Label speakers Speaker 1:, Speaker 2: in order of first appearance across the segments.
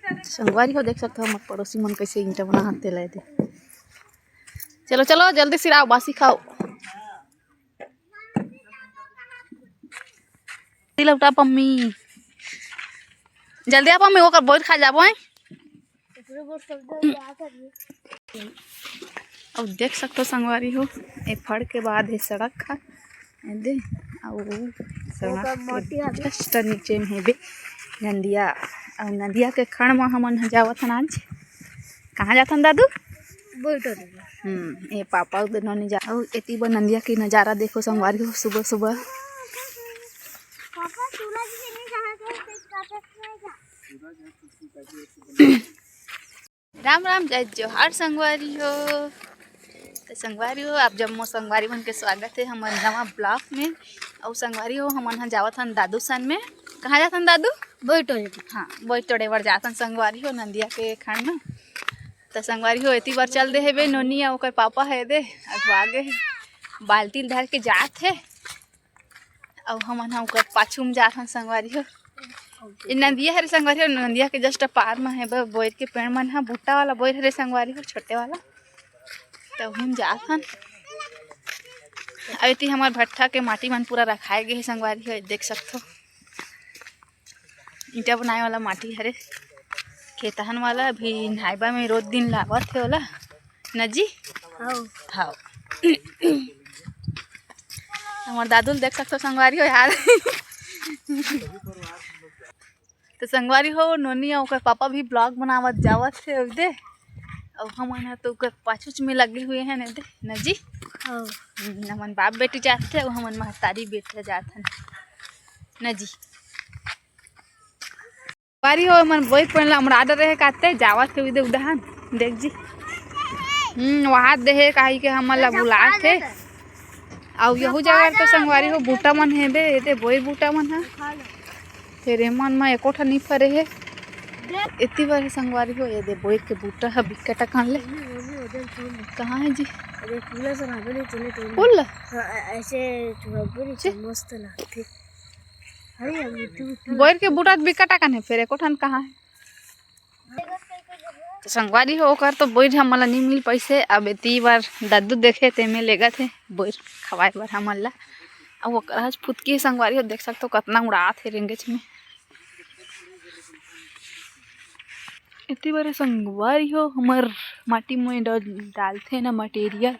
Speaker 1: संगवारी हो देख सकते हो हमारे पड़ोसी मन कैसे ईंटा बना हाथे लाए थे। चलो चलो जल्दी से आओ बासी खाओ। लौटा पम्मी जल्दी आ पम्मी वो कर बोल खा जाबो है। अब देख सकते हो संगवारी हो ए फड़ के बाद है सड़क है दे सड़क जस्ट नीचे में है बे नंदिया और नदिया के खड़ में हमन जावत हन आज। कहाँ जाथन दादू? ये पापा उधर नहीं जा और एती ब नंदिया की नज़ारा देखो संगवारी हो सुबह सुबह। राम राम जय जोहार संगवारी हो। तो संगवारी हो आप जब मो संगवारी मन के स्वागत है हमारे नवा ब्लॉग में। और संगवारी हो हमन जावत हन दादू सन में। कहाँ जाथन दादू? बोईटोड़े। हाँ बोईटोड़े बर जाथन संगवारी हो नंदिया के खंड में। तो संगवारी हो एती बार चल दे है बे नोनी और पापा है दे आगे बाल्टी धर के जात है और हमन ओकर पाछू में जाथन संगवारी हो। ये नंदिया हरे संगवारी हो नंदिया के जस्ट पार में है बोर के पेड़ मन है भुट्टा वाला बोर हरे संगवारी हो छोटे वाला। तो हम जाथन अति हमार भट्ठा के माटी मन पूरा रखाए गए है संगवारी हो देख सकते हो। ईंटा बनाए वाला माटी हरे खेतहन वाला अभी नाइबा में रोज दिन लागत है वाला नजी। हाँ हमार दादू देख सकते हो संगवारी हो यार। तो संगवारी हो नोनी और पापा भी ब्लॉग बनावत जावत है दे और हम तो पाछूच में लगे हुए हैं दे नजी। हमन बाप बेटी जाते हैं और हमन महतारी बेटे जाते हैं नजी। बारी हो मन बोई पड़ला हमरा आडर रहे काते जावत है उधर उदाहरण देख जी। वहाँ देहे कहीं के हमला बुला थे और यहू जगह तो संगवारी हो बूटा मन है बे ये बोई बूटा मन है फिर मन में एकोठा नहीं फरे है इतनी बार संगवारी हो ये दे बोई के बूटा है बिकटा कान ले। कहाँ है जी? फूल ऐसे मस्त लगते बोर के बूटा बिकटा कान है फिर एकोठन कहाँ है? तो संगवारी हो कर तो बोर हमला नहीं मिल पैसे अब इतनी बार दादू देखे ते में लेगा थे बोर खवाए बार हमला अब वो आज फुटकी संगवारी हो देख सकते हो कितना उड़ात है रेंगेज में। इतनी बार संगवारी हो हमार माटी में डालते ना मटेरियल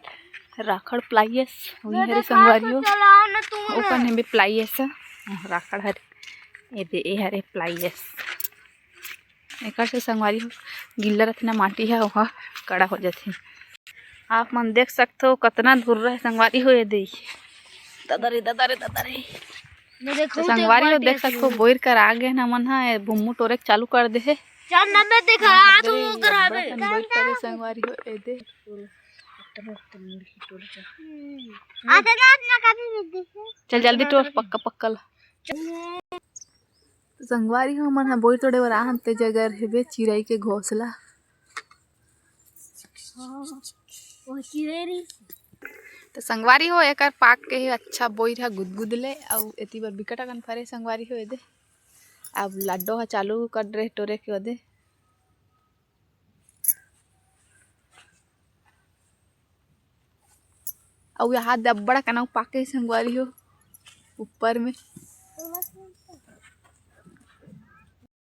Speaker 1: राखड़ प्लाइस वही हरे संगवारी हो ओकर ने भी प्लाइस राखड़ हरे ये दे ए हरे प्लाइस एक से संगवारी हो गिल्ला रहते ना माटी है वह कड़ा हो जाते। आप मन देख सकते हो कितना दूर रहे संगवारी हो ये दे दादा रे तो संगवारी हो देख सकते हो बोर कर आ गए ना मन है भुम्मू टोरे चालू कर दे है संगवारी हो ए दे चल जल्दी टोर पक्का पक्का संगवारी हो मन बोई तोड़े बर आहन ते जगह हेबे चिड़ई के घोंसला। तो संगवारी हो एक पाक के अच्छा बोई रहा गुदगुद ले और एती बार बिकटा कन फरे संगवारी हो दे अब लाडो हा चालू कर रहे टोरे के ओदे। और यहाँ दबड़ा कना पाके संगवारी हो ऊपर में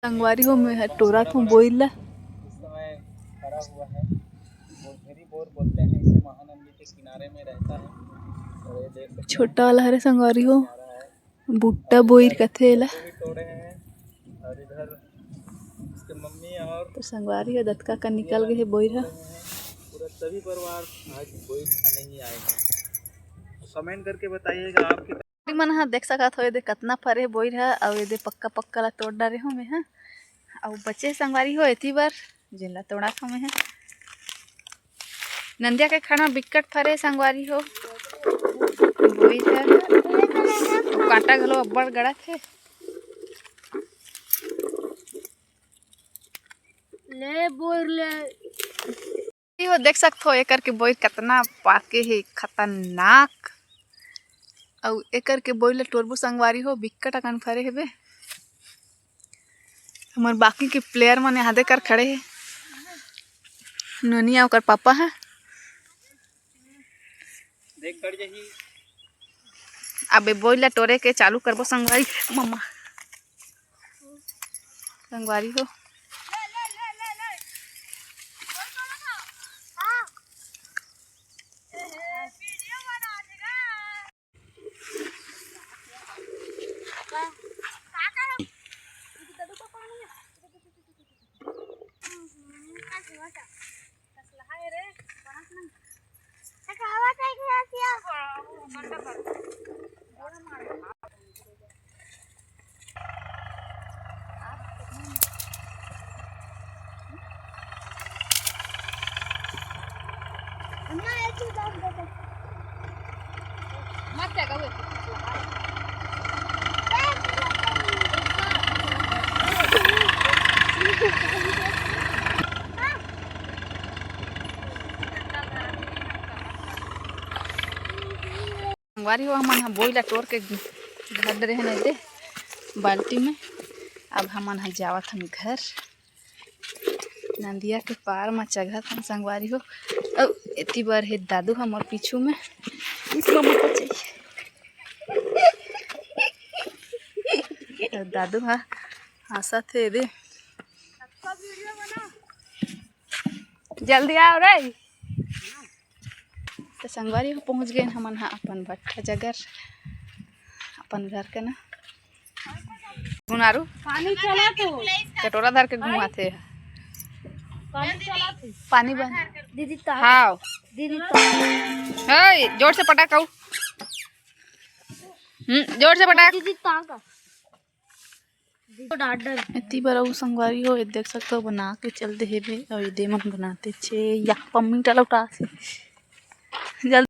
Speaker 1: संगवारी हो मैं टोरा थू बोइला
Speaker 2: खड़ा हुआ है बोरघेरी बोर बोलते हैं इसे महानंदी के किनारे में रहता है और ये देख सकते
Speaker 1: छोटा वाला हरे संगवारी हो बूटा बोइर कथेला
Speaker 2: तोड़े हैं और इधर इसके मम्मी और
Speaker 1: तो संगवारी हो दत्का का निकल गए है बोइरा
Speaker 2: पूरा सभी परिवार आज बोई खाने ही आए हैं। कमेंट करके बताइएगा आपके
Speaker 1: मन हाँ देख सकत हो दे कितना फरे बोइर है और ये दे पक्का पक्का ला तोड़ डारे हो मैं हाँ और बच्चे संगवारी हो एती बार जिला तोड़ा था मैं नंदिया के खाना बिकट फरे संगवारी हो बोइर है कांटा घलो अब्बड़ गड़ा थे ले बोइर ले हो देख सकते हो एकर के बोइर कितना पाके है खतरनाक और एकर के बोइले टोरबू संगवारी हो बिकट अकन फरे हेबे हमारे बाकी के प्लेयर मन यहाँ देकर खड़े हैं। नोनिया ओकर पापा है।
Speaker 2: देख कर जही
Speaker 1: अब बोइला टोरे के चालू करबो संगवारी। मम्मा संगवारी हो मत जाएगा वो। संगवारी हो हमन हा बोइला टोर के धर रहे हैं दे बाल्टी में। अब हमन हा जावत हम घर। नंदिया के पार में चघत हम संगवारी हो। अब इतनी बार है दादू हमारे पीछू में। इसको मत चाहिए। दादू हा हंसा थे दे। जल्दी आओ रे। तो संगवारी हो पहुँच गए हमन हा अपन भट्ठा जगर अपन घर के ना। गुनारू
Speaker 3: पानी चला तो
Speaker 1: कटोरा धर के घुमाते है। पानी बन
Speaker 3: दीदी
Speaker 1: हाँ
Speaker 3: दीदी
Speaker 1: हे जोर से पटाक जोर से पटाक।
Speaker 3: दीदी ताका डाट डर
Speaker 1: इतनी बार वो संगवारी हो देख सकते हो बना के चलते है और ये मन बनाते छे या पम्मी टलौटा से जल्दी